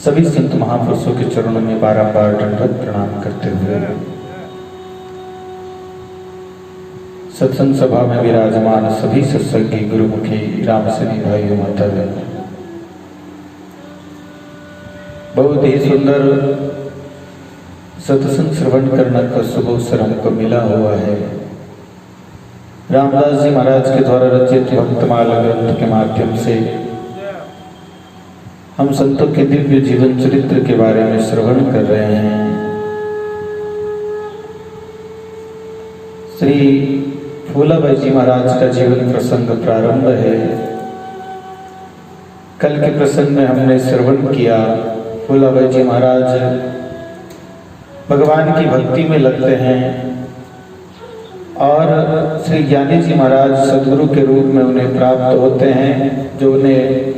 सभी संत महापुरुषों के चरणों में बारंबार दंडवत प्रणाम करते हुए सत्संग सभा में विराजमान सभी सत्संगी गुरुमुखी रामसनी भाइयों माता बहनों, बहुत ही सुंदर सत्संग श्रवण करने का शुभ अवसर हमको मिला हुआ है। रामदास जी महाराज के द्वारा रचित भक्तमाला ग्रंथ के माध्यम से हम संतों के दिव्य जीवन चरित्र के बारे में श्रवण कर रहे हैं। श्री फूलाबाई जी महाराज का जीवन प्रसंग प्रारंभ है। कल के प्रसंग में हमने श्रवण किया, फूलाबाई जी महाराज भगवान की भक्ति में लगते हैं और श्री ज्ञानी जी महाराज सदगुरु के रूप में उन्हें प्राप्त होते हैं, जो उन्हें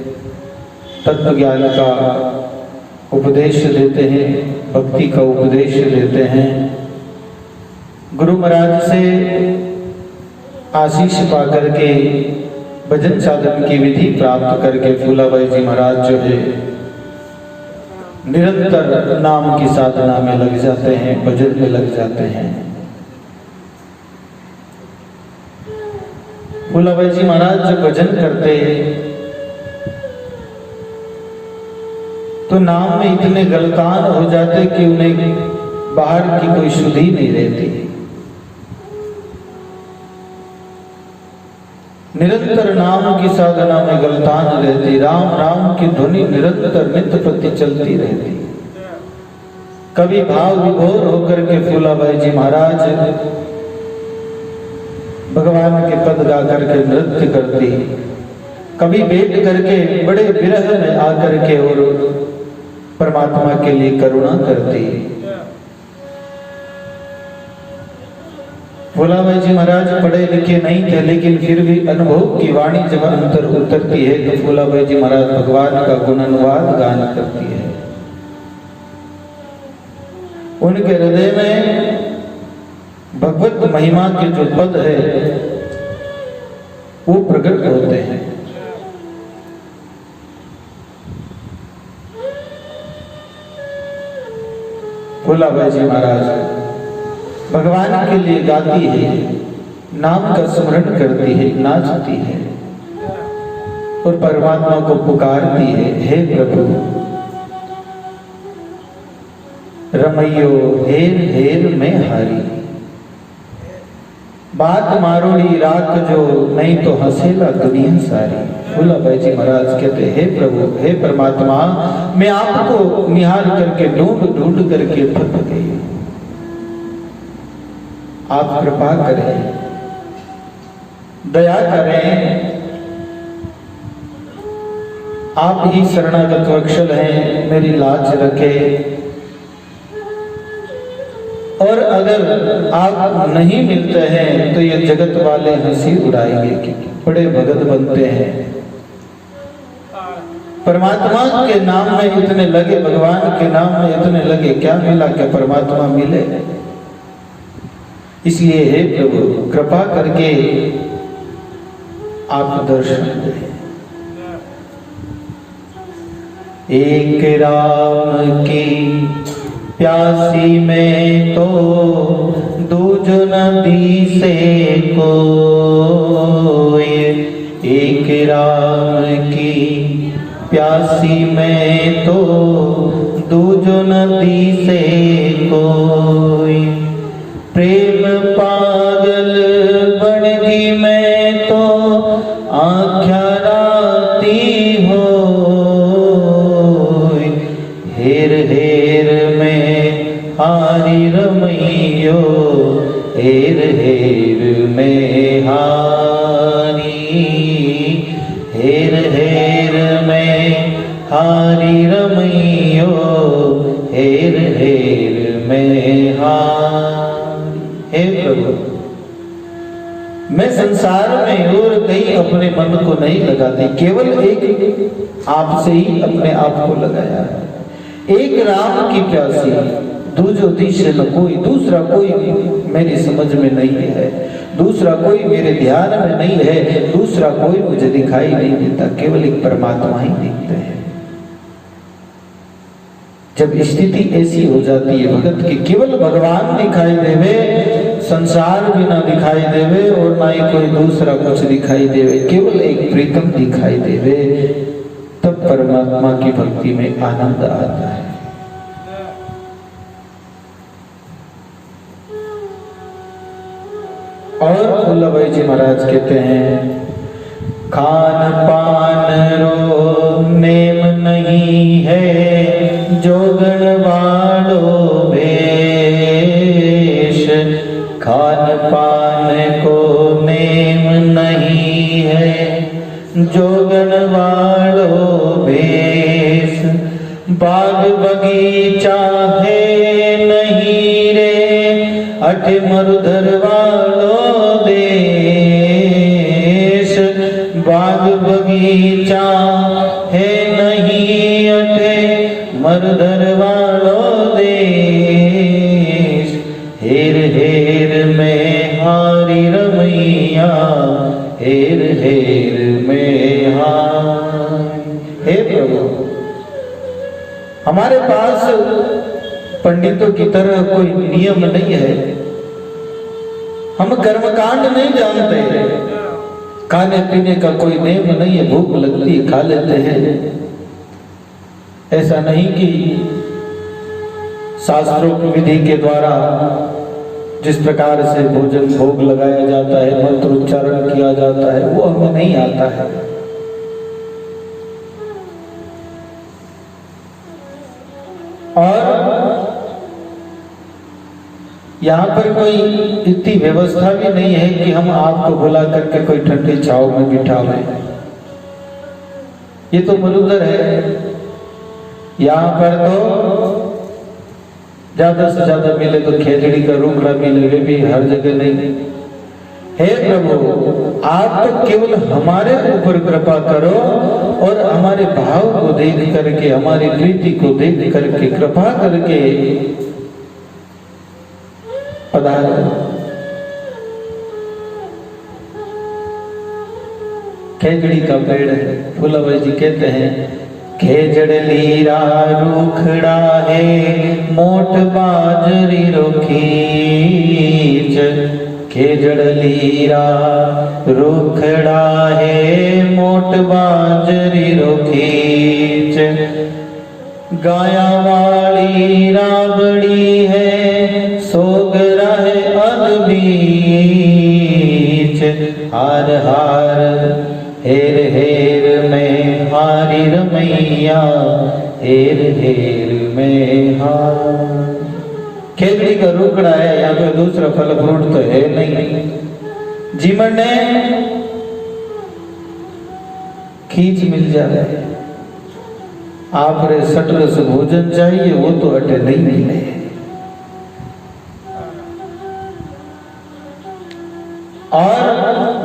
तत्व ज्ञान का उपदेश देते हैं, भक्ति का उपदेश देते हैं। गुरु महाराज से आशीष पा करके भजन साधन की विधि प्राप्त करके फूलाबाई जी महाराज जो है निरंतर नाम की साधना में लग जाते हैं, भजन में लग जाते हैं। फूलाबाई जी महाराज जब भजन करते हैं तो नाम में इतने गलतान हो जाते कि उन्हें बाहर की कोई शुद्धि नहीं रहती। निरंतर नाम की साधना में गलतान रहती, राम राम की ध्वनि निरंतर नित्य प्रति चलती रहती। कभी भाव विभोर होकर के फूलाबाई जी महाराज भगवान के पद गा करके नृत्य करती, कभी बैठ करके बड़े विरह में आकर के और परमात्मा के लिए करुणा करती। फूलाबाई जी महाराज पढ़े लिखे नहीं थे, लेकिन फिर भी अनुभव की वाणी जब अंतर उतरती है तो फूलाबाई जी महाराज भगवान का गुणानुवाद गान करती है। उनके हृदय में भगवत महिमा के जो पद है वो प्रकट होते हैं। फूलाबाई जी महाराज भगवान के लिए गाती है, नाम का स्मरण करती है, नाचती है और परमात्मा को पुकारती है, हे प्रभु रमैयो हेर हेर में हारी, बात मारोड़ी रात जो नहीं तो हंसेला दुनिया सारी। फूलाबाई जी महाराज कहते, हे प्रभु, हे परमात्मा, मैं आपको निहार करके ढूंढ ढूंढ करके थक गई, आप कृपा करें, दया करें, आप ही शरणागत वत्सल हैं, मेरी लाज रखें। और अगर आप नहीं मिलते हैं तो ये जगत वाले हंसी उड़ाएंगे कि बड़े भगत बनते हैं, परमात्मा के नाम में इतने लगे, भगवान के नाम में इतने लगे, क्या मिला, क्या perमात्मा मिले। इसलिए हे प्रभु कृपा करके आप दर्शन दें। एक राम की प्यासी में तो दूज नदी से कोई, एक राम की प्यासी में तो दूज नदी से कोई, प्रेम पागल बड़गी में तो आँख्या राती हो, हेर हेर में हारी रमैयो, हेर हेर में हारी, हेर हेर में हारी रमैयो, हेर हेर में हारी। हे प्रभु, मैं संसार में और कहीं अपने मन को नहीं लगाती, केवल एक आपसे ही अपने आप को लगाया है। एक राम की प्यासी, दूजो दिश न कोई, दूसरा कोई मेरी समझ में नहीं है, दूसरा कोई मेरे ध्यान में नहीं है, दूसरा कोई मुझे दिखाई नहीं देता, केवल एक परमात्मा ही दिखते हैं। जब स्थिति ऐसी हो जाती है भगत की केवल भगवान दिखाई देवे, संसार भी ना दिखाई देवे और ना ही कोई दूसरा कुछ दिखाई देवे, केवल एक प्रीतम दिखाई देवे, तब परमात्मा की भक्ति में आनंद आता है। और भोलाबाई जी महाराज कहते हैं, खान पान रो नेम नहीं है, जोगण वालो भेष। खान पान को नेम नहीं है, जोगण वालो भेष। बाग बगीचा है नहीं रे, अठ मरुधर वालो देश। बाग बगीचा है नहीं अठे मरुधर वालो देश। हेर हेर में हारी रमैया, हेर हेर में हारी। हे प्रभु, हमारे पास पंडितों की तरह कोई नियम नहीं है, हम कर्मकांड नहीं जानते, खाने पीने का कोई नियम नहीं है, भूख लगती है खा लेते हैं। ऐसा नहीं कि शास्त्रों की विधि के द्वारा जिस प्रकार से भोजन भोग लगाया जाता है, मंत्र उच्चारण किया जाता है, वो हमें नहीं आता है। और यहाँ पर कोई इतनी व्यवस्था भी नहीं है कि हम आपको बुला करके कोई ठंडी छाव में बिठावें। ये तो मरुधर है, यहाँ पर तो ज्यादा से ज्यादा मिले तो खेजड़ी का रुखड़ा मिले, वे भी हर जगह नहीं। हे प्रभु, आप तो केवल हमारे ऊपर कृपा करो और हमारे भाव को देख करके, हमारी प्रीति को देख करके कृपा करके पधारो। खेजड़ी का पेड़ है, फूलाबाई जी कहते हैं, खेजड़ लीरा रूखड़ा है, मोट बाजरी रोखीच। खेजड़ लीरा रूखड़ा है, मोट बाजरी रोखीच। गाया वाली राबड़ी है, सोगरा है अदबीच। हार हार हेर हेर में हारी रमैया, हेर हेर में हार। खेजड़ी का रुकड़ा है, यहाँ पे दूसरा फल फ्रूट तो है नहीं। जीवन ने खींच मिल जाए, आप रे सटरस भोजन चाहिए, वो तो अटे नहीं मिले। और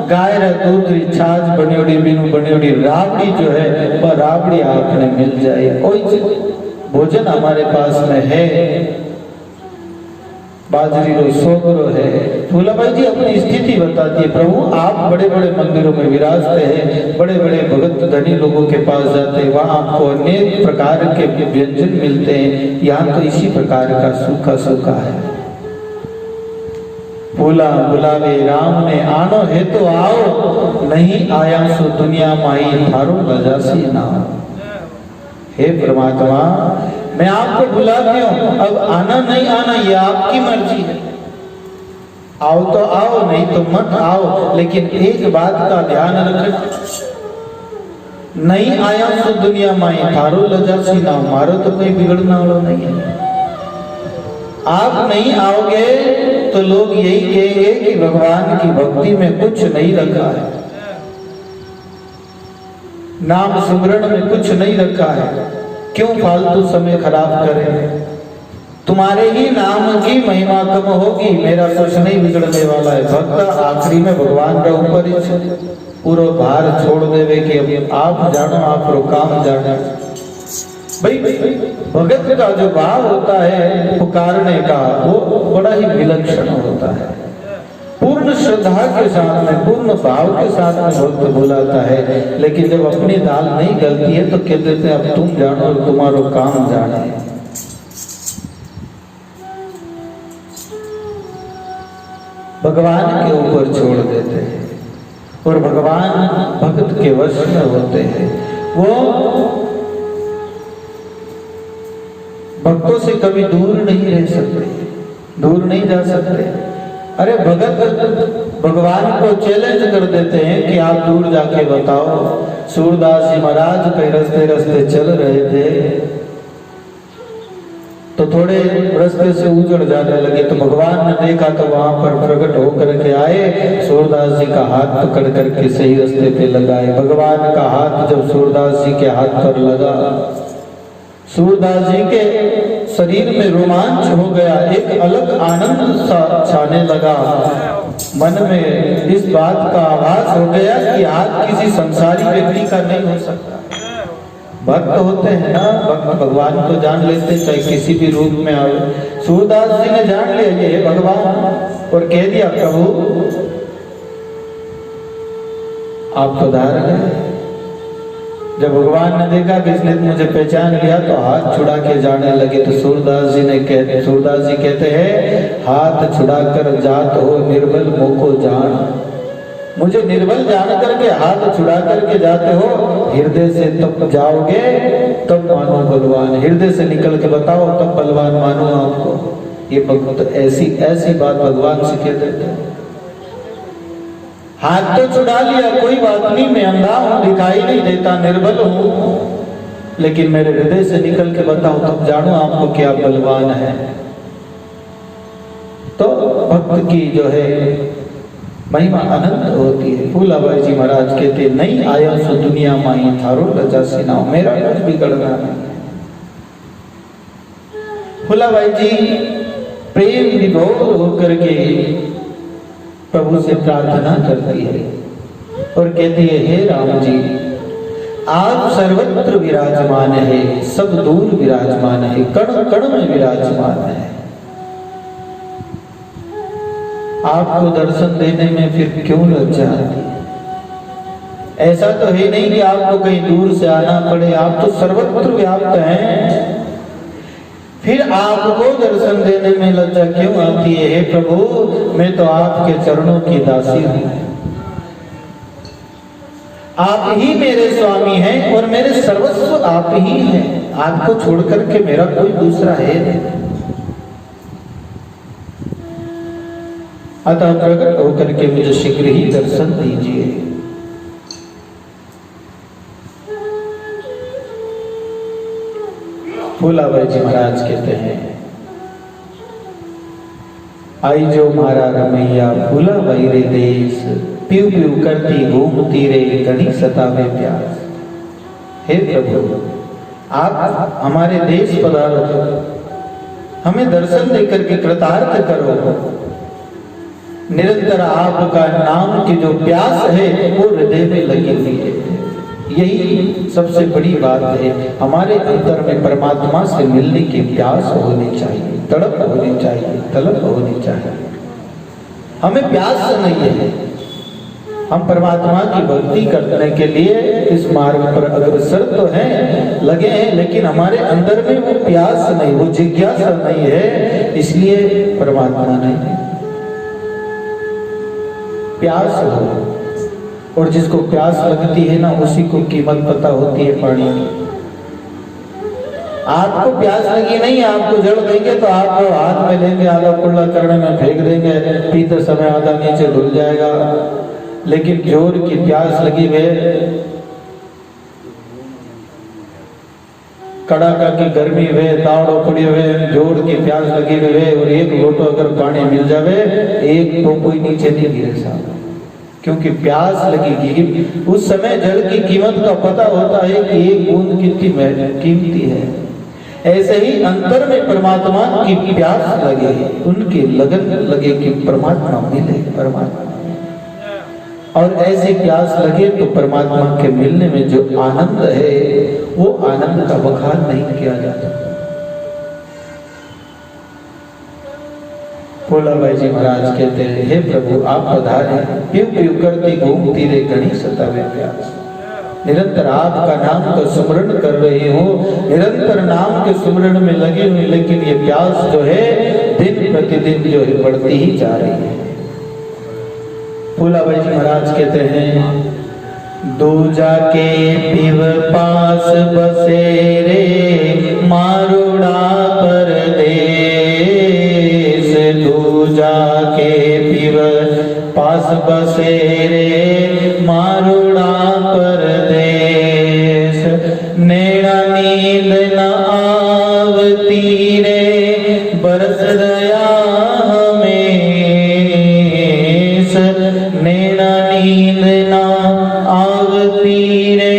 गाय रे दूध री छाछ बनियोड़ी बीनू बनियोड़ी राबड़ी जो है, वह राबड़ी आपने मिल जाए। कोई भोजन हमारे पास में है, बाजरी रो सोगरो है। फूलाबाई जी अपनी स्थिति बताती है, प्रभु आप बड़े बड़े मंदिरों में विराजते हैं, बड़े बड़े भगत धनी लोगों के पास जाते हैं, वहां आपको अनेक प्रकार के व्यंजन मिलते हैं, यहाँ तो इसी प्रकार का सूखा सूखा है। फूला बुलावे राम ने आनो है तो आओ, नहीं आया सो दुनिया माई थारो लजासी ना। हे परमात्मा, मैं आपको बुलाती हूं, अब आना नहीं आना ये आपकी मर्जी है। आओ तो आओ, नहीं तो मत आओ, लेकिन एक बात का ध्यान रखना, नहीं आया तो दुनिया माई थारो लजासी ना। मारो तो कोई बिगड़ना वाला नहीं है। आप नहीं आओगे तो लोग यही कहेंगे कि भगवान की भक्ति में कुछ नहीं रखा है, नाम सुमरण में कुछ नहीं रखा है, क्यों फालतू समय खराब करें। तुम्हारे ही नाम की महिमा कम होगी, मेरा कुछ नहीं बिगड़ने वाला है। भक्त आखिरी में भगवान के ऊपर ही पूरा भार छोड़ देवे कि अब आप जानो, आप रो काम जानो। भाई भगत का जो भाव होता है पुकारने का, वो बड़ा ही विलक्षण होता है। पूर्ण श्रद्धा के साथ में, पूर्ण भाव के साथ में भक्त बुलाता है। लेकिन जब अपनी दाल नहीं गलती है तो कह देते हैं अब तुम जानो और तुम्हारो काम जाने। भगवान के ऊपर छोड़ देते हैं और भगवान भक्त के वश में होते हैं। वो भक्तों से कभी दूर नहीं रह सकते, दूर नहीं जा सकते। अरे भगत भगवान को चैलेंज कर देते हैं कि आप दूर जाके बताओ। सूरदास जी महाराज कई रास्ते रास्ते चल रहे थे तो थोड़े रास्ते से उजड़ जाने लगे, तो भगवान ने देखा तो वहां पर प्रकट होकर के आए, सूरदास जी का हाथ पकड़ करके सही रास्ते पे लगाए। भगवान का हाथ जब सूरदास जी के हाथ पर लगा, सूरदास जी के शरीर में रोमांच हो गया, एक अलग आनंद सा छाने लगा। मन में इस बात का आभास हो गया कि हाथ किसी संसारी व्यक्ति का नहीं हो सकता। भक्त होते हैं ना, भक्त भगवान को जान लेते चाहे किसी भी रूप में आए। सूरदास जी ने जान लिया ये भगवान और कह दिया प्रभु आप तो धार गए। जब भगवान ने देखा कि इसने मुझे पहचान लिया तो हाथ छुड़ा के जाने लगे। तो सूरदास जी कहते हैं हाथ छुड़ाकर जात हो निर्बल मोको जान। मुझे निर्बल जान करके हाथ छुड़ा करके जाते हो, हृदय से तब जाओगे तब मानो बलवान। हृदय से निकल के बताओ तब बलवान मानो आपको। ये भक्त ऐसी बात भगवान से कह देते हैं। हाथ तो छुड़ा लिया कोई बात नहीं, मैं अंधा हूं दिखाई नहीं देता, निर्बल हूं, लेकिन मेरे हृदय से निकल के बताओ तब जानो आपको क्या बलवान है। तो भक्त की जो है महिमा अनंत होती है। फूलाबाई जी महाराज कहते नहीं आया सो दुनिया माई थारो लजा सिनाओ, मेरा कुछ बिगड़ना नहीं। फूलाबाई जी प्रेम विभोर होकर के प्रभु से प्रार्थना करती है और कहती है हे राम जी आप सर्वत्र विराजमान है, सब दूर विराजमान है, कण कण में विराजमान है। आपको दर्शन देने में फिर क्यों लज्जा आती है? ऐसा तो है नहीं कि आपको कहीं दूर से आना पड़े, आप तो सर्वत्र व्याप्त हैं, फिर आपको दर्शन देने में लज्जा क्यों आती है? हे प्रभु मैं तो आपके चरणों की दासी हूं, आप ही मेरे स्वामी हैं और मेरे सर्वस्व आप ही हैं, आपको छोड़ करके मेरा कोई दूसरा है नहीं। अतः प्रकट होकर के मुझे शीघ्र ही दर्शन दीजिए। फूलाबाई जी महाराज कहते हैं आई जो मारा रमैया फूलाबाई रे देश, प्यू प्यू करती घूमती रे घड़ी सतावे प्यास। हे प्रभु आप हमारे देश पधारो, हमें दर्शन देकर के कृतार्थ करो। निरंतर आपका नाम की जो प्यास है वो हृदय में लगी हुई है। यही सबसे बड़ी बात है। हमारे अंतर में परमात्मा से मिलने की प्यास होनी चाहिए, तड़प होनी चाहिए, तलब होनी चाहिए। हमें प्यास नहीं है, हम परमात्मा की भक्ति करने के लिए इस मार्ग पर अग्रसर तो हैं, लगे हैं, लेकिन हमारे अंदर में वो प्यास नहीं, वो जिज्ञासा नहीं है, इसलिए परमात्मा नहीं है। प्यास हो, और जिसको प्यास लगती है ना उसी को कीमत पता होती है पानी की। आपको प्यास लगी नहीं, आपको जल देंगे तो आप हाथ में लेंगे, आधा कुल्ला करने में फेंक देंगे, पीते समय आधा नीचे धुल जाएगा। लेकिन जोर की प्यास लगी हुई, कड़ाका की गर्मी हुए, तावड़ो पड़ी हुए, जोर की प्यास लगी हुई और एक लोटो अगर पानी मिल जावे एक तो कोई नीचे नहीं गिरे साहब, क्योंकि प्यास लगेगी। उस समय जल की कीमत का पता होता है कि एक बूंद कितनी कीमती है। ऐसे ही अंतर में परमात्मा की प्यास लगे, उनकी लगन लगे कि परमात्मा मिले, परमात्मा। और ऐसी प्यास लगे तो परमात्मा के मिलने में जो आनंद है वो आनंद का बखान नहीं किया जाता। फूलाबाई जी महाराज कहते हैं हे प्रभु आप पधारे, प्यू प्यू करती घूमती रे घड़ी सतावे प्यास। निरंतर आपका नाम का सुमरण कर रही हो, निरंतर नाम के सुमरण में लगे हुए, लेकिन ये प्यास जो है दिन प्रतिदिन जो है बढ़ती ही जा रही है। फूलाबाई जी महाराज कहते हैं, दूजा के पिव पास बसे रे मारुड़ा परदेस। दूजा के पिव पास बसे रे मारुड़ा परदेस। नैना नींद न आवती रे बरस दया हमें। नैना नींद न आवती रे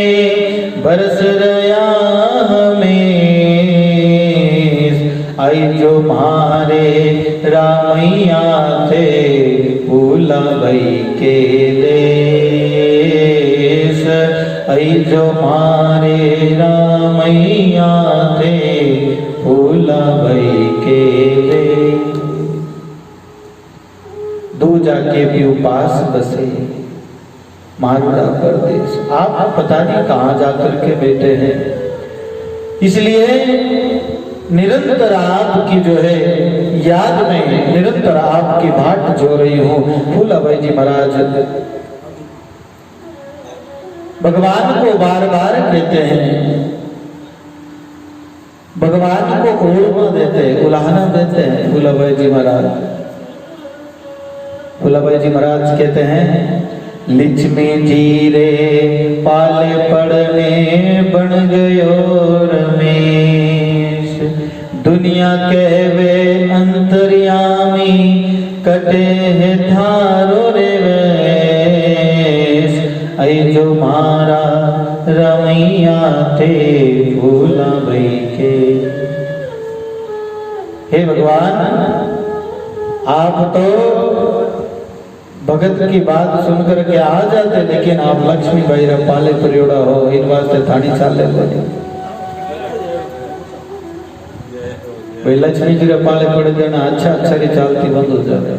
बरस दया हमें। आई जो मारे रामैया थे फूलाबाई के देश। आई जो मारे रामैया थे फूलाबाई के देश। दूजा के भी उपास बसे मारुड़ा परदेस। आप पता नहीं कहां जाकर के बैठे हैं, इसलिए निरंतर आपकी जो है याद में निरंतर आपकी बाट जो रही हूं। फूलाबाई जी महाराज भगवान को बार बार कहते हैं, भगवान को ओढ़ना देते हैं, उलाहना देते हैं। फूलाबाई जी महाराज कहते हैं, लिच्छमी जी रे पाले पड़ने बन गयो रमेश। दुनिया कहवे अंतर्यामी कटे है थारो रे वेश। आई जो मारा रमैया थे फूलाबाई के। हे भगवान, आप तो भगत की बात सुनकर के आ जाते, लेकिन आप लक्ष्मी भाई पाले परियोड़ा हो इन वास्ते थानी चाले भाई लक्ष्मी जी पाले पड़े देना अच्छा री चालती बंद हो जाए।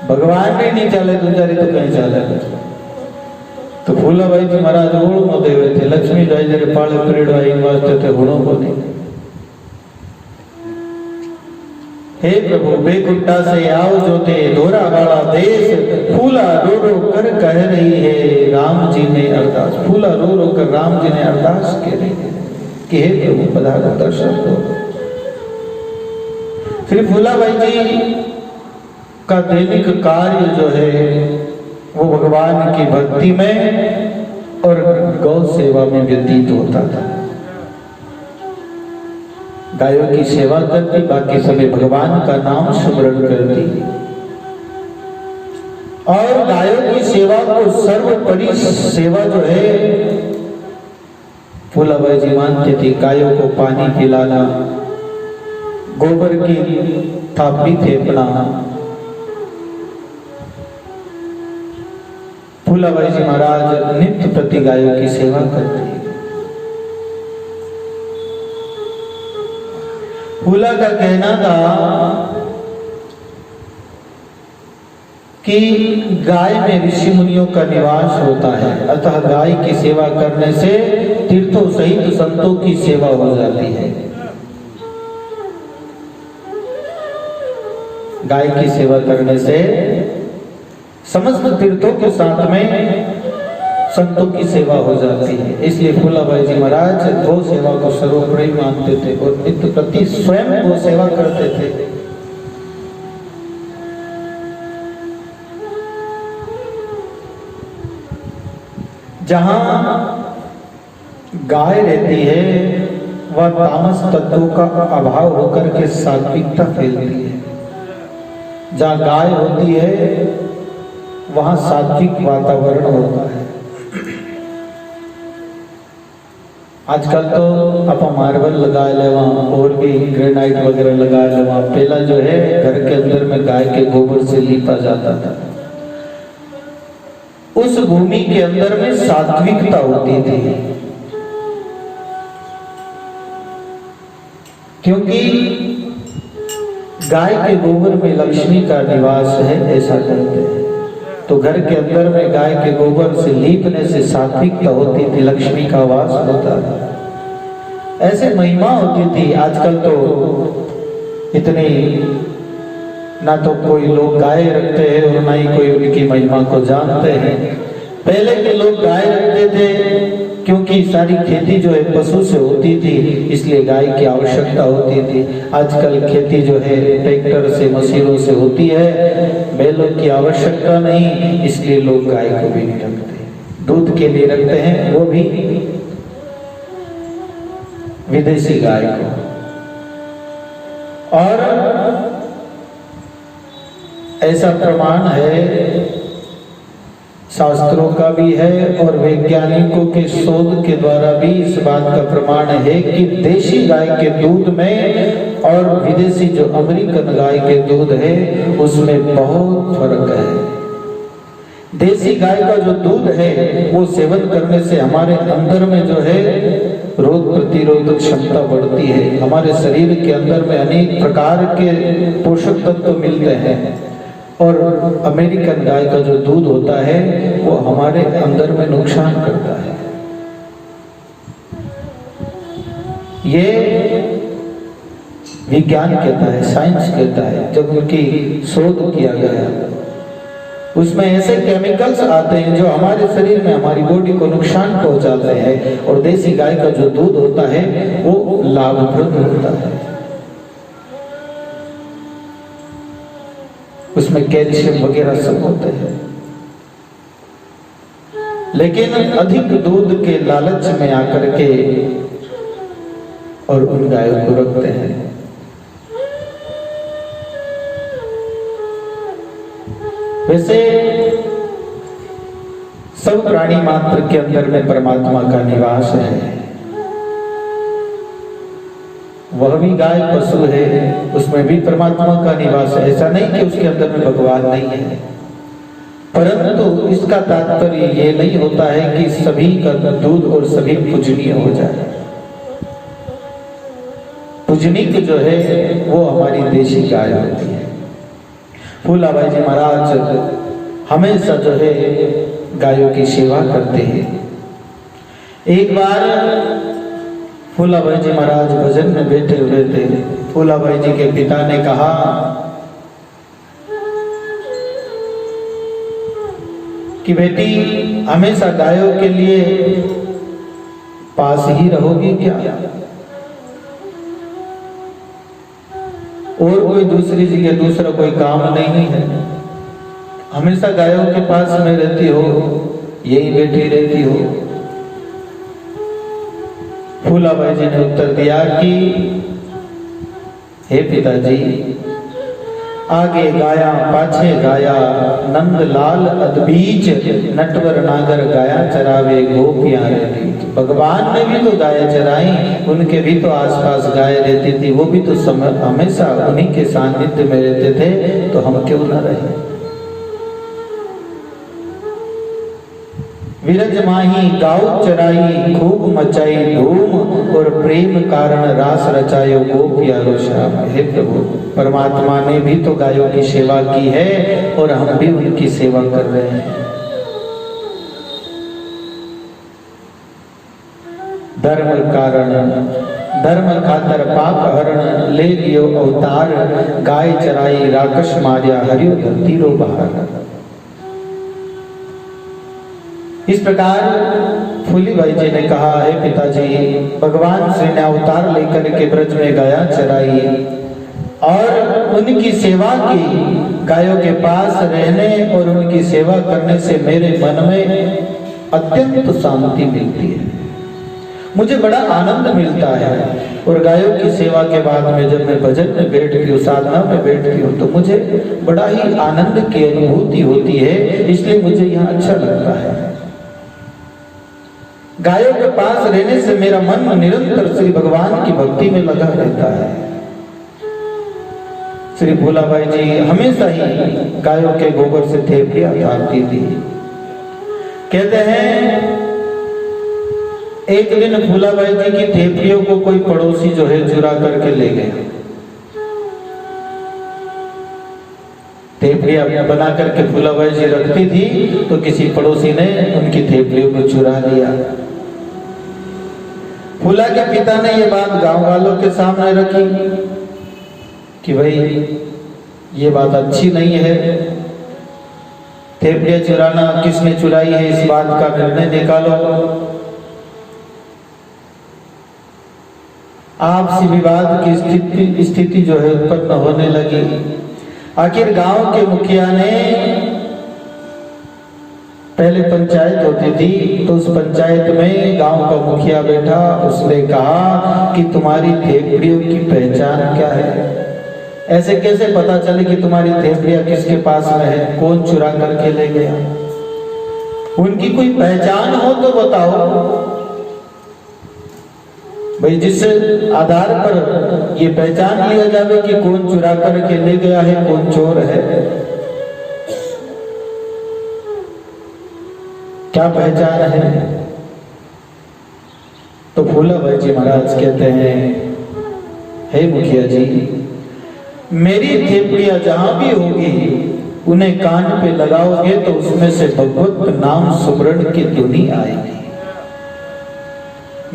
भगवान भी नहीं चाले दूसरी तो कहीं चाले। तो फूलाबाई जी महाराज ओढ़ में देवे थे, लक्ष्मी भाई जी पाले परियोड़ा इन वास्ते थे गुणों को नहीं। हे प्रभु बेकुंठा से आओ जोते दोरा वाला देश। फूला रो रो कर कह रही है राम जी ने अरदास। फूला रो रो कर राम जी ने अरदास कह रही है कि हे प्रभु पधारो दर्शन दो। श्री फूलाबाई जी का दैनिक कार्य जो है वो भगवान की भक्ति में और गौ सेवा में व्यतीत होता था। गायों की सेवा करती, बाकी समय भगवान का नाम स्मरण करती और गायों की सेवा को सर्वोपरि सेवा जो है फूलाबाई जी मानती थी। गायों को पानी पिलाना, गोबर की थापी थेपना। फूलाबाई जी महाराज नित्य प्रति गायों की सेवा करते। फूला का कहना था कि गाय में ऋषि मुनियों का निवास होता है, अतः गाय की सेवा करने से तीर्थों सहित संतों की सेवा हो जाती है। गाय की सेवा करने से समस्त तीर्थों के साथ में संतों की सेवा हो जाती है। इसलिए फूलाबाई जी महाराज गौ सेवा को सर्वोपरि मानते थे और नित्य प्रति स्वयं गौ सेवा करते थे। जहां गाय रहती है वह तामस तत्वों का अभाव होकर के सात्विकता फैलती है। जहां गाय होती है वहां सात्विक वातावरण होता है। आजकल तो आप मार्बल लगा लेवा और भी ग्रेनाइट वगैरह लगा लेवा। पहला जो है घर के अंदर में गाय के गोबर से लीपा जाता था। उस भूमि के अंदर में सात्विकता होती थी, क्योंकि गाय के गोबर में लक्ष्मी का निवास है, ऐसा कहते हैं। तो घर के अंदर में गाय के गोबर से लीपने से सात्विकता होती थी, लक्ष्मी का वास होता था, ऐसे महिमा होती थी। आजकल तो इतनी ना तो कोई लोग गाय रखते हैं और ना ही कोई उनकी महिमा को जानते हैं। पहले के लोग गाय रखते थे क्योंकि सारी खेती जो है पशु से होती थी, इसलिए गाय की आवश्यकता होती थी। आजकल खेती जो है ट्रैक्टर से, मशीनों से होती है, बैलों की आवश्यकता नहीं, इसलिए लोग गाय को भी नहीं रखते। दूध के लिए रखते हैं, वो भी विदेशी गाय को। और ऐसा प्रमाण है, शास्त्रों का भी है और वैज्ञानिकों के शोध के द्वारा भी इस बात का प्रमाण है कि देशी गाय के दूध में और विदेशी जो अमेरिकन गाय के दूध है उसमें बहुत फर्क है। देशी गाय का जो दूध है वो सेवन करने से हमारे अंदर में जो है रोग प्रतिरोधक क्षमता बढ़ती है, हमारे शरीर के अंदर में अनेक प्रकार के पोषक तत्व मिलते हैं। और अमेरिकन गाय का जो दूध होता है वो हमारे अंदर में नुकसान करता है। ये विज्ञान कहता है, साइंस कहता है। जब उनकी शोध किया गया उसमें ऐसे केमिकल्स आते हैं जो हमारे शरीर में, हमारी बॉडी को नुकसान पहुंचाते हैं। और देसी गाय का जो दूध होता है वो लाभप्रद होता है, उसमें कैल्शियम वगैरह सब होते हैं। लेकिन अधिक दूध के लालच में आकर के और उन गायों को रखते हैं। वैसे सब प्राणी मात्र के अंदर में परमात्मा का निवास है। वह भी गाय पशु है, उसमें भी परमात्मा का निवास है। ऐसा नहीं कि उसके अंदर में भगवान नहीं है, परंतु इसका तात्पर्य ये नहीं होता है कि सभी का दूध और सभी पूजनीय हो जाए। पूजनीय जो है वो हमारी देशी गाय होती है। फूलाबाई जी महाराज हमेशा जो है गायों की सेवा करते हैं। एक बार फूलाबाई जी महाराज भजन में बैठे हुए थे। फूलाबाई जी के पिता ने कहा कि बेटी हमेशा गायों के लिए पास ही रहोगी क्या, और कोई दूसरी जगह दूसरा कोई काम नहीं है? हमेशा गायों के पास में रहती हो, यही बैठी रहती हो? फूलाबाई जी ने उत्तर दिया कि हे पिताजी, आगे गाया पाछे गाया, नंद लाल अदबीच, नटवर नागर गाया चरावे गोपियां रहती। भगवान ने भी तो गाय चराई, उनके भी तो आसपास गाय रहती थी, वो भी तो हमेशा उन्हीं के सानिध्य में रहते थे, तो हम क्यों न रहे? विरज माही गाँव चराई, खूब मचाई धूम, और प्रेम कारण रास रचायो गोपिया रोषाम। हे प्रभु, परमात्मा ने भी तो गायों की सेवा की है और हम भी उनकी सेवा कर रहे हैं। धर्म कारण, धर्म खातर पाप हरण, ले लियो अवतार, गाय चराई राकश मार्या, हरियो धरती रो बहार। इस प्रकार फूलीबाई जी ने कहा, है पिताजी, भगवान श्री ने अवतार लेकर के ब्रज में गाया चराई और उनकी सेवा की। गायों के पास रहने और उनकी सेवा करने से मेरे मन में अत्यंत शांति मिलती है, मुझे बड़ा आनंद मिलता है। और गायों की सेवा के बाद में जब मैं भजन में बैठती हूँ, साधना में बैठती हूँ, तो मुझे बड़ा ही आनंद की अनुभूति होती है, इसलिए मुझे यहाँ अच्छा लगता है। गायों के पास रहने से मेरा मन निरंतर श्री भगवान की भक्ति में लगा रहता है। श्री फूलाबाई जी हमेशा ही गायों के गोबर से थेपलियां उतारती थी। कहते हैं एक दिन फूलाबाई जी की थेपलियों को कोई पड़ोसी जो है चुरा करके ले गया। थेपलियां बना करके फूलाबाई जी रखती थी, तो किसी पड़ोसी ने उनकी थेपलियों को चुरा लिया। फूला के पिता ने ये बात गांव वालों के सामने रखी कि भाई ये बात अच्छी नहीं है। थेपड़ियाँ चुराना, किसने चुराई है इस बात का निर्णय निकालो। आपसी विवाद की स्थिति जो है उत्पन्न होने लगी। आखिर गांव के मुखिया ने, पहले पंचायत होती थी तो उस पंचायत में गांव का मुखिया बैठा, उसने कहा कि तुम्हारी थेपड़ियों की पहचान क्या है, ऐसे कैसे पता चले कि तुम्हारी थेपड़ियां किसके पास में है, कौन चुरा करके ले गया। उनकी कोई पहचान हो तो बताओ भाई, जिस आधार पर ये पहचान लिया जावे कि कौन चुरा करके ले गया है, कौन चोर है। क्या पहचान है? तो फूलाबाई जी महाराज कहते हैं, हे मुखिया जी, मेरी थेपड़ियां जहां भी होगी उन्हें कान पे लगाओगे तो उसमें से भगवत नाम सुमरण की धुनी आएगी।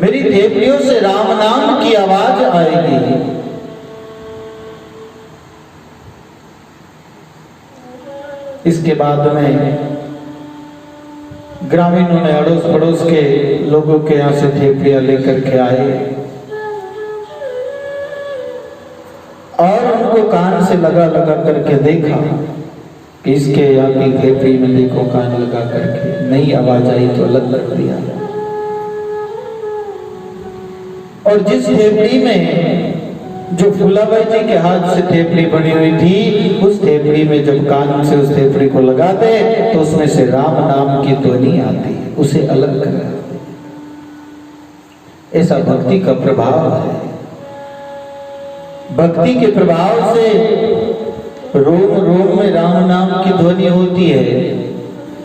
मेरी थेपड़ियों से राम नाम की आवाज आएगी। इसके बाद में ग्रामीणों ने अड़ोस पड़ोस के लोगों के यहां से थेपड़ियां लेकर के आए और उनको कान से लगा लगा करके देखा कि इसके यहाँ की थेपड़ी में देखो, कान लगा करके नई आवाज आई तो अलग कर दिया। और जिस थेपड़ी में जो फूलाबाई जी के हाथ से थेपड़ी बनी हुई थी, उस थेपड़ी में जब कान से उस थेपड़ी को लगाते तो उसमें से राम नाम की ध्वनि आती, उसे अलग कर। ऐसा भक्ति का प्रभाव है। भक्ति के प्रभाव से रोम रोम में राम नाम की ध्वनि होती है,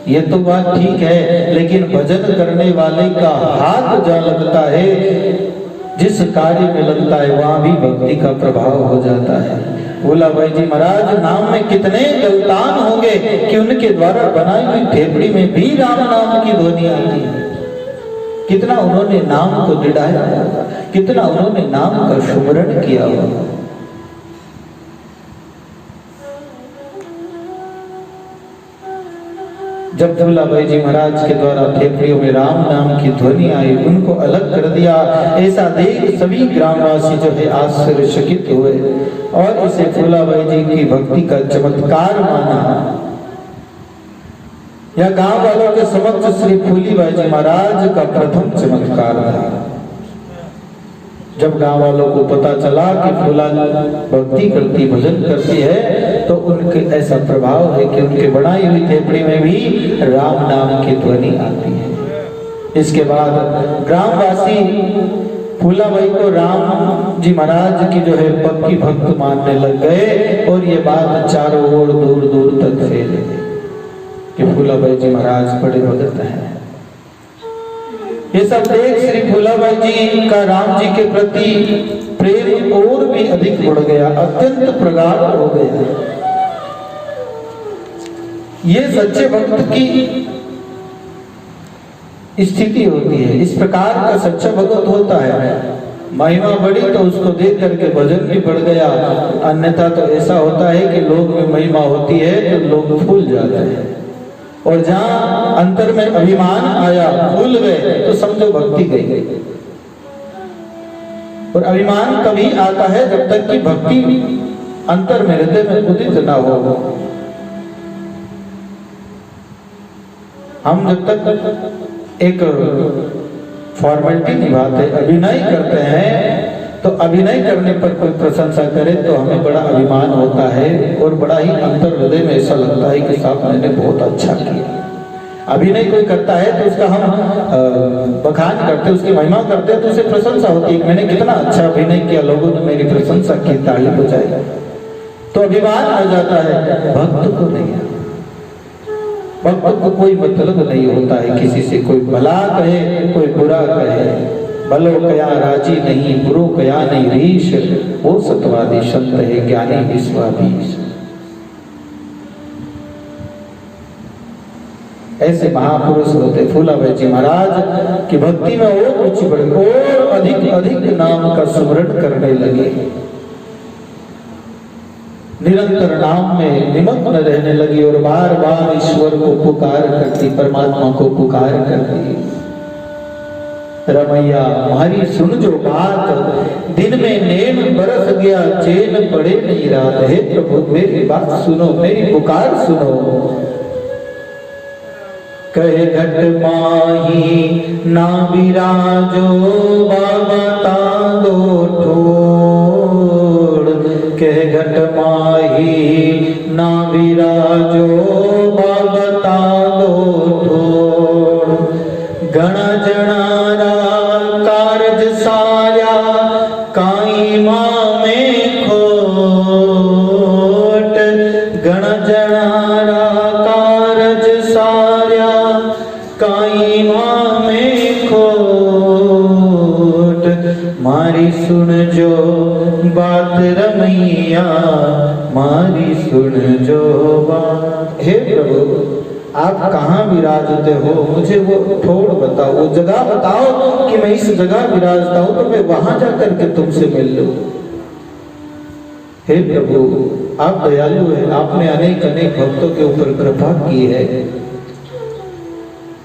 ये तो बात ठीक है, लेकिन भजन करने वाले का हाथ जहाँ लगता है, जिस कार्य में लगता है, वहां भी भक्ति का प्रभाव हो जाता है। फूलाबाई जी महाराज नाम में कितने गलतान होंगे कि उनके द्वारा बनाई हुई थेपड़ी में भी राम नाम की ध्वनि आती है। कितना उन्होंने नाम को दृढ़ाया होगा, कितना उन्होंने नाम का सुमरण किया होगा। जब फूलाबाई जी महाराज के द्वारा थेपड़ियों में राम नाम की ध्वनि आई, उनको अलग कर दिया, ऐसा देख सभी ग्रामवासी जो है आश्चर्यचकित हुए और इसे फूलाबाई जी की भक्ति का चमत्कार माना। यह गांव वालों के समक्ष श्री फूलीबाई जी महाराज का प्रथम चमत्कार था। जब गांव वालों को पता चला कि फूला भक्ति करती, भजन करती है, तो उनके ऐसा प्रभाव है कि उनके बनाई हुई थेपड़ी में भी राम नाम की ध्वनि आती है। इसके बाद ग्रामवासी फूलाबाई को राम जी महाराज की जो है पक्की भक्त मानने लग गए और ये बात चारों ओर दूर दूर तक फैली कि फूलाबाई जी महाराज बड़े भगत हैं। ये सब देख श्री फूलाबाई जी का राम जी के प्रति प्रेम और भी अधिक बढ़ गया, अत्यंत प्रगाढ़ हो गया। ये सच्चे भक्त की स्थिति होती है। इस प्रकार का सच्चा भक्त होता है। महिमा बढ़ी तो उसको देख करके भजन भी बढ़ गया, अन्यथा तो ऐसा होता है कि लोग में महिमा होती है तो लोग भूल जाते हैं, और जहां अंतर में अभिमान आया, भूल गए, तो समझो भक्ति गई। और अभिमान तभी आता है जब तक कि भक्ति अंतर में, हृदय में उदित ना हो। हम जब तक एक फॉर्मेलिटी निभाते, अभिनय करते हैं, तो अभिनय करने पर कोई प्रशंसा करे तो हमें बड़ा अभिमान होता है और बड़ा ही अंतर हृदय में ऐसा लगता है कि साहब मैंने बहुत अच्छा किया। अभिनय कोई करता है तो उसका हम बखान करते, उसकी महिमा करते हैं तो उसे प्रशंसा होती है, मैंने कितना अच्छा अभिनय किया, लोगों ने मेरी प्रशंसा की, ताली बजाई, तो अभिमान आ जाता है। भक्त को नहीं, भक्त को कोई मतलब नहीं होता है किसी से, कोई भला कहे कोई बुरा कहे, भलो कया राजी नहीं, बुरो कया नहीं रीश, वो सतवादी संत है ज्ञानी विश्वाधीश। ऐसे महापुरुष होते फूलाबाई जी महाराज की भक्ति में और रुचि बढ़ी और अधिक अधिक नाम का सुमरण करने लगे। निरंतर नाम में निमग्न रहने लगी और बार बार ईश्वर को पुकार करती, परमात्मा को पुकार करती। रमैया हमारी सुन जो बात, दिन में नैन बरस गया चैन पड़े नहीं रात। हे प्रभु मेरी बात सुनो, मेरी पुकार सुनो। कहे घट माही ना विराजो बाबा तांदो ठोड़। कहे घट माही ना विराजो बाबा तांदो ठोड़। गण जनारा कारज सारा काई मां में खोट। गण जनारा कारज सारा काई मां में खोट। मारी सुन जो बात रमैया, मारी सुन जो बात। हे प्रभु आप कहाँ विराजते हो, मुझे वो ठोड़ बताओ, वो जगह बताओ कि मैं इस जगह विराजता हूं तो मैं वहां जाकर के तुमसे मिल लूं। हे प्रभु आप दयालु हैं, आपने अनेक अनेक भक्तों के ऊपर कृपा की है।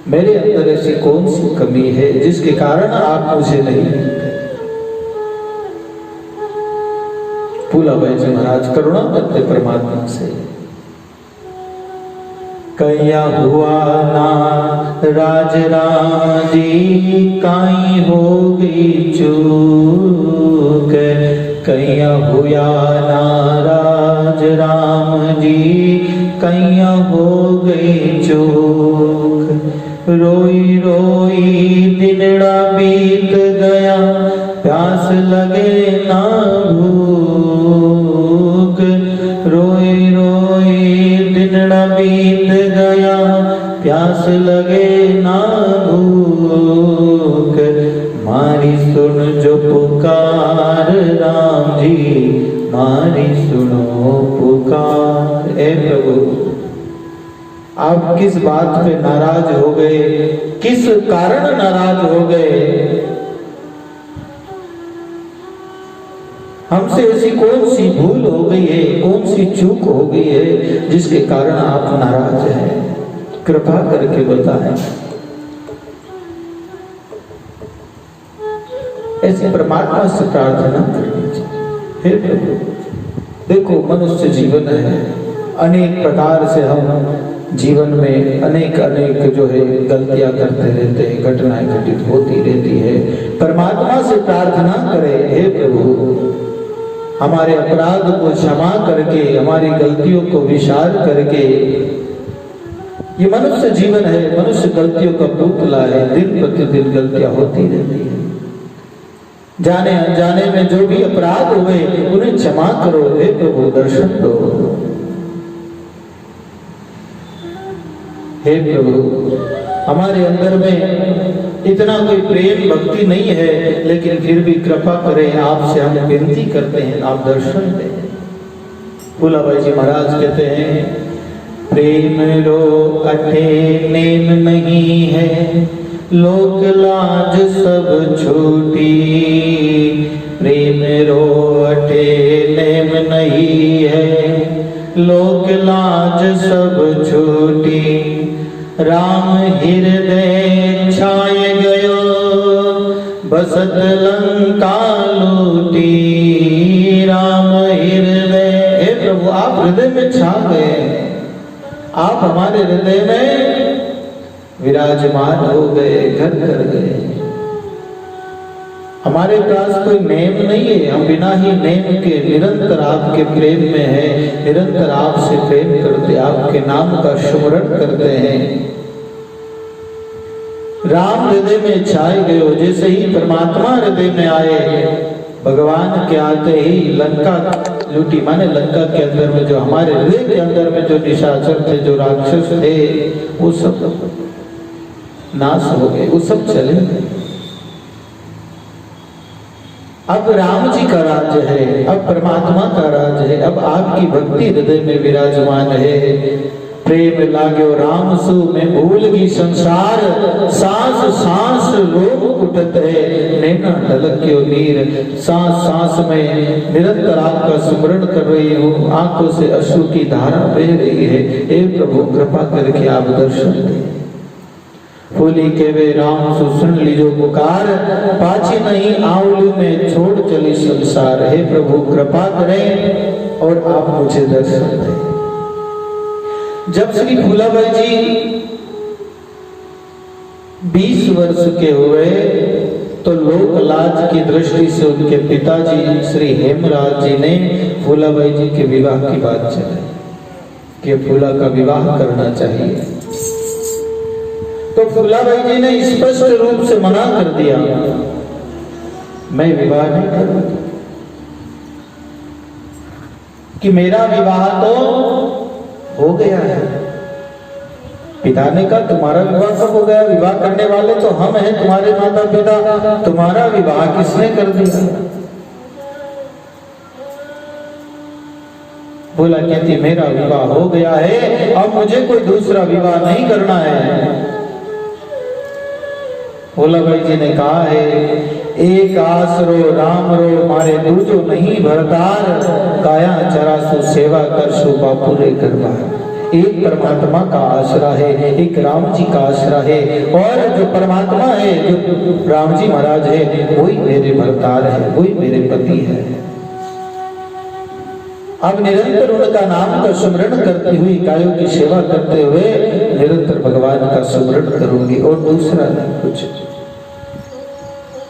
मेरे अंदर ऐसी कौन सी कमी है जिसके कारण आप मुझे नहीं मिलते। फूलाबाई जी महाराज करुणा करते परमात्मा से। कया हुआ ना राज राम जी, काई हो गई चूक। कया हुआ ना राज राम जी, कया हो गई चूक। रोई रोई दिनड़ा बीत गया, प्यास लगे ना भूख। रोई रोई दिनड़ा बीत गया, प्यास लगे ना भूख। मारी सुन जो पुकार राम जी, मारी सुनो पुकार। ए प्रभु आप किस बात पे नाराज हो गए, किस कारण नाराज हो गए। हमसे ऐसी कौन सी भूल हो गई है, कौन सी चूक हो गई है जिसके कारण आप नाराज हैं। कृपा करके बताएं। ऐसे परमात्मा से प्रार्थना करनी चाहिए। हे प्रभु देखो मनुष्य जीवन है, अनेक प्रकार से हम जीवन में अनेक अनेक जो है गलतियां करते रहते हैं, घटनाएं घटित होती रहती है। परमात्मा से प्रार्थना करें, हे प्रभु हमारे अपराध को क्षमा करके, हमारी गलतियों को विचार करके। ये मनुष्य जीवन है, मनुष्य गलतियों का पुतला है, दिन प्रतिदिन गलतियां होती रहती है। जाने अनजाने में जो भी अपराध हुए उन्हें क्षमा करो, हे प्रभु दर्शन दो। हे प्रभु हमारे अंदर में इतना कोई प्रेम भक्ति नहीं है, लेकिन फिर भी कृपा करें, आपसे हम विनती करते हैं, आप दर्शन दें। फूलाबाई जी महाराज कहते हैं, प्रेम रो अठे नेम नहीं है, लोक लाज सब छूटी। प्रेम रो अठे नेम नहीं है, लोक लाज सब छूटी। राम हृदय छाय गयो, बसत लंका लूटी। राम हृदय, हे प्रभु आप हृदय में छा गए, आप हमारे हृदय में विराजमान हो गए, घर कर गए। हमारे पास कोई नेम नहीं है, हम बिना ही नेम के निरंतर आपके प्रेम में है, निरंतर आपसे प्रेम करते, आपके नाम का स्मरण करते हैं। राम हृदय में छाए गए हो, जैसे ही परमात्मा हृदय में आए, भगवान के आते ही लंका लूटी। माने लंका के अंदर में जो हमारे हृदय के अंदर में जो निशाचर थे, जो राक्षस थे, वो सब नाश हो गए, वो सब चले गए। अब राम जी का राज्य है, अब परमात्मा का राज्य है, अब आपकी भक्ति हृदय में विराजमान है। प्रेम लाग्यो राम सु मैं भूल गई संसार, सांस सांस रोग उठत है नैना ढलक्यो नीर। सांस सांस में निरंतर आपका स्मरण कर रही हूँ, आंखों से अश्रु की धारा बह रही है। हे प्रभु कृपा करके आप दर्शन दें। फूली के वे राम सु सुन लीजो पुकार, पाछी नहीं आंवली में छोड़ चली संसार। हे प्रभु कृपा करें और आप मुझे दर्शन दें। जब श्री फूलाबाई जी 20 वर्ष के हुए तो लोक लाज की दृष्टि से उनके पिताजी श्री हेमराज जी ने फूलाबाई जी के विवाह की बात चलाई कि फूला का विवाह करना चाहिए। तो फूलाबाई जी ने स्पष्ट रूप से मना कर दिया, मैं विवाह नहीं करूंगी, कि मेरा विवाह तो हो गया है। पिता ने कहा तुम्हारा विवाह कब हो गया, विवाह करने वाले तो हम हैं, तुम्हारे माता पिता, तुम्हारा विवाह किसने कर दिया। बोला कहती मेरा विवाह हो गया है, अब मुझे कोई दूसरा विवाह नहीं करना है। फूलाबाई जी ने कहा है एक आसरो राम रो मारे दूजो नहीं भरतार, काया चरासु सेवा करसु बापुरे करवार। एक परमात्मा का आसरा है, एक राम जी का आसरा है, और जो परमात्मा है, जो राम जी महाराज है, वही मेरे भरतार है, वही मेरे पति है। अब निरंतर उनका नाम का स्मरण करती हुई, गायों की सेवा करते हुए निरंतर भगवान का स्मरण करूंगी और दूसरा नहीं कुछ।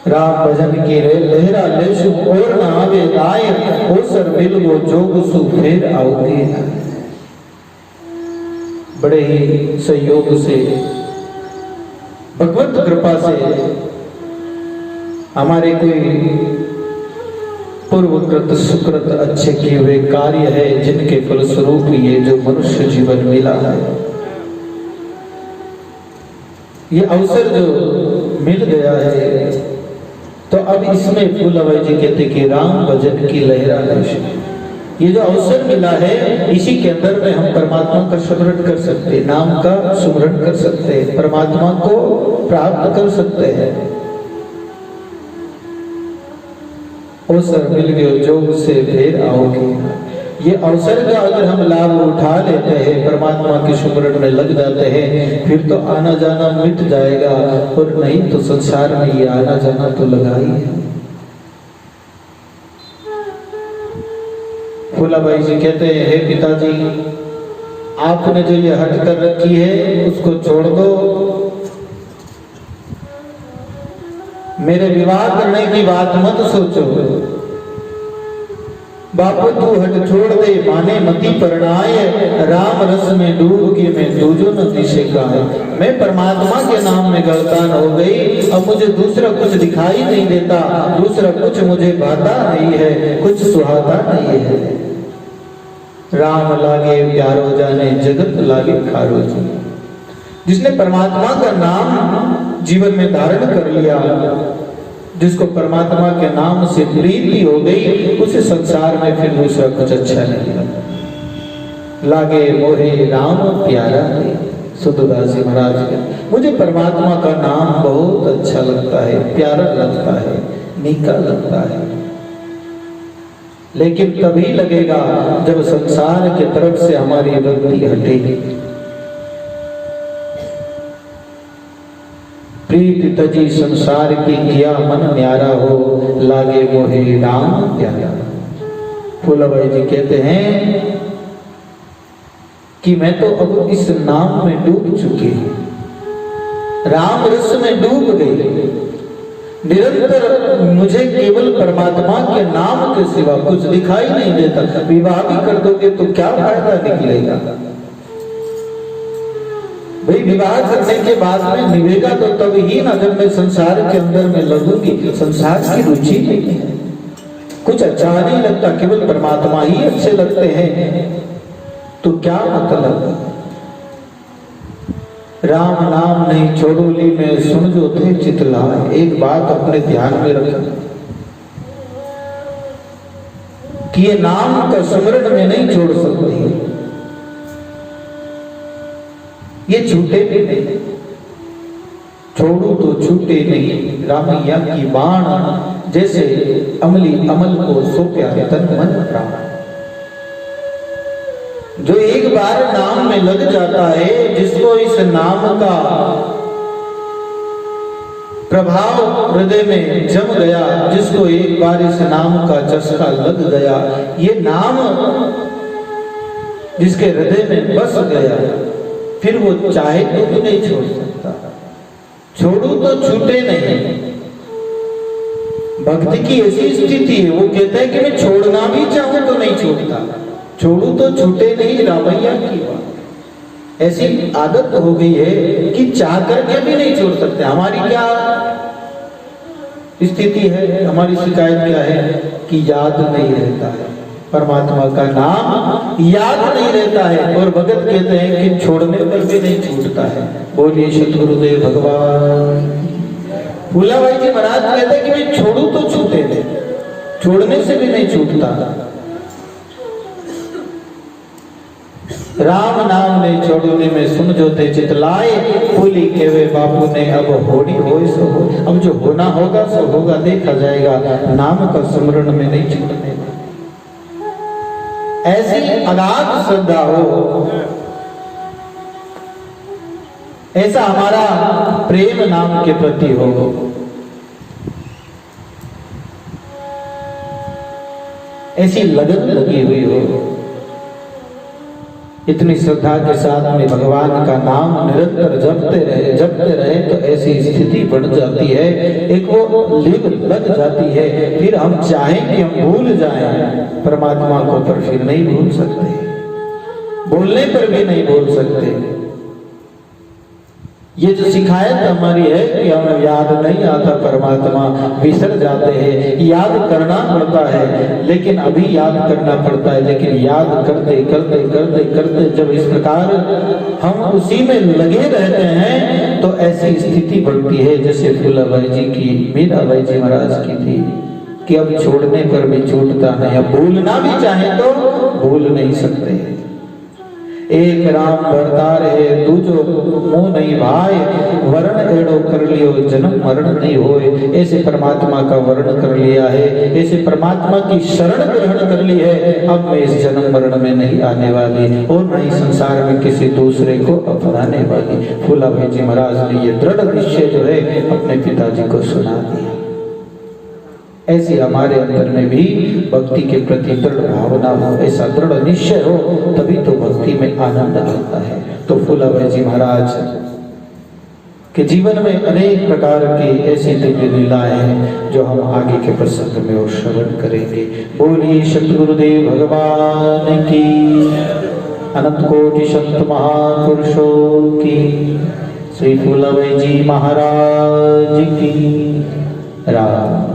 राम भजन की रे लहरा लेसु और न आवे गाय, हो सर मिल वो जोग सु फिर आओगे। बड़े ही सहयोग से भगवत कृपा से हमारे कोई पूर्वकृत सुकृत अच्छे किए हुए कार्य है जिनके फलस्वरूप ये जो मनुष्य जीवन मिला है, ये अवसर जो मिल गया है, तो अब इसमें फूलाबाई जी कहते कि राम भजन की लहरा लेसु, ये जो अवसर मिला है इसी के अंदर में हम परमात्मा का स्मरण कर सकते हैं, नाम का स्मरण कर सकते हैं, परमात्मा को प्राप्त कर सकते हैं। अवसर मिल गए जोग से फिर आओगे। ये अवसर का अगर हम लाभ उठा लेते हैं, परमात्मा के स्मरण में लग जाते हैं, फिर तो आना जाना मिट जाएगा, और नहीं तो संसार में ये आना जाना तो लगा ही है। फूलाबाई जी कहते हैं हे पिताजी, आपने जो ये हट कर रखी है उसको छोड़ दो, मेरे विवाह करने की बात मत सोचो। बापू तू हट छोड़ दे, माने मती परणाय, राम रस में डूब के मैं दूजो न दिशे का है। मैं परमात्मा के नाम में गलतान हो गई, अब मुझे दूसरा कुछ दिखाई नहीं देता, दूसरा कुछ मुझे भाता नहीं है, कुछ सुहाता नहीं है। राम लागे प्यारो जाने, जगत लागे खारो जी। जिसने परमात्मा का नाम जीवन में धारण कर लिया, जिसको परमात्मा के नाम से प्रीति हो गई, उसे संसार में फिर दूसरा कुछ अच्छा नहीं लगता। लागे मोहे राम प्यारा है, सुधदास जी महाराज के, मुझे परमात्मा का नाम बहुत अच्छा लगता है, प्यारा लगता है, नीका लगता है। लेकिन तभी लगेगा जब संसार की तरफ से हमारी वृत्ति हटेगी। प्रीति तजी संसार की किया मन न्यारा हो, लागे मोहे राम प्यारा। फूलाबाई जी कहते हैं कि मैं तो अब इस नाम में डूब चुकी हूं, राम रस में डूब गई। निरंतर मुझे केवल परमात्मा के नाम के सिवा कुछ दिखाई नहीं देता। विवाह भी कर दोगे तो क्या फायदा निकलेगा भाई? विवाह करने के बाद में निवेगा तो तब ही ना जब मैं संसार के अंदर में लगूंगी। संसार की रुचि नहीं है, कुछ अच्छा नहीं लगता, केवल परमात्मा ही अच्छे लगते हैं, तो क्या मतलब? राम नाम नहीं छोड़ो ली में सुन जो थे चितलाए। एक बात अपने ध्यान में रखना कि ये नाम का स्मरण में नहीं छोड़ सकती। ये छूटे भी नहीं। छोड़ू तो छूटे नहीं रामैया की बाण, जैसे अमली अमल को सो प्यारे तन मन प्राण। जो एक बार नाम में लग जाता है, जिसको इस नाम का प्रभाव हृदय में जम गया, जिसको एक बार इस नाम का चस्का लग गया, ये नाम जिसके हृदय में बस गया, फिर वो चाहे तो नहीं छोड़ सकता। छोड़ू तो छूटे नहीं। भक्ति की ऐसी स्थिति है, वो कहता है कि मैं छोड़ना भी चाहूं तो नहीं छूटता। छोड़ू तो छूटे नहीं रामैया की बात। ऐसी आदत हो गई है कि चाह करके भी नहीं छोड़ सकते। हमारी क्या स्थिति है, हमारी शिकायत क्या है कि याद नहीं रहता है, परमात्मा का नाम याद नहीं रहता है। और भगत कहते हैं कि छोड़ने पर भी नहीं छूटता है। बोलिए सतगुरुदेव भगवान। फूलाबाई जी महाराज कहते हैं कि मैं छोड़ू तो छूटे थे, छोड़ने से भी नहीं छूटता। राम नाम ने छोड़ने में सुन जो थे चितलाए, फूली केवे बापू ने अब होनी होए सो हो। अब जो होना होगा सो होगा, देखा जाएगा। नाम का स्मरण में नहीं छूटने। ऐसी अगाध श्रद्धा हो, ऐसा हमारा प्रेम नाम के प्रति हो, ऐसी लगन लगी हुई हो, इतनी श्रद्धा के साथ में भगवान का नाम निरंतर जपते रहे तो ऐसी स्थिति बढ़ जाती है, एक वो लिव लग जाती है। फिर हम चाहें कि हम भूल जाएं परमात्मा को, पर फिर नहीं भूल सकते, बोलने पर भी नहीं भूल सकते। ये जो शिकायत हमारी है कि हमें याद नहीं आता परमात्मा, विसर जाते हैं। याद करना पड़ता है, लेकिन अभी याद करना पड़ता है, लेकिन याद करते करते करते करते जब इस प्रकार हम उसी में लगे रहते हैं तो ऐसी स्थिति बढ़ती है जैसे फूलाबाई जी की, मीराबाई जी महाराज की थी, कि अब छोड़ने पर भी छूटता है, अब भूलना भी चाहे तो भूल नहीं सकते। एक राम भरतार है दूजो मुंह नहीं भाई, वर्ण एड़ो कर लियो जन्म मरण नहीं होए। ऐसे परमात्मा का वर्ण कर लिया है, ऐसे परमात्मा की शरण ग्रहण कर ली है। अब मैं इस जन्म मरण में नहीं आने वाली और नहीं संसार में किसी दूसरे को अपनाने वाली। फूलाबाई जी महाराज ने ये दृढ़ निश्चय जो है अपने पिताजी को सुना दिया। ऐसी हमारे अंदर में भी भक्ति के प्रति दृढ़ भावना हो, ऐसा दृढ़ निश्चय हो, तभी तो भक्ति में आनंद आता है। तो फूलाबाई जी महाराज के जीवन में अनेक प्रकार की ऐसी दिव्य लीलाएं हैं जो हम आगे के प्रसंग में और श्रवण करेंगे। बोलिए सतगुरुदेव भगवान की, अनंत कोटि संत महापुरुषों की, श्री फूलाबाई जी महाराज की। राम।